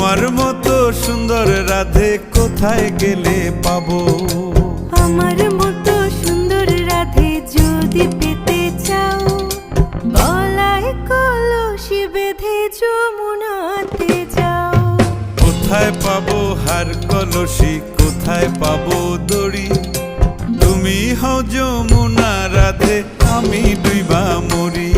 তোমার মতো সুন্দর রাধে কোথায় গেলে পাবো? আমার মতো সুন্দর রাধে যদি পেতে চাও, গলায় কলসি বেঁধে যমুনাতে যাও। কোথায় পাবো হার কলসি, কোথায় পাবো দড়ি? তুমি হও যমুনা রাধে, আমি ডুইবা মরি।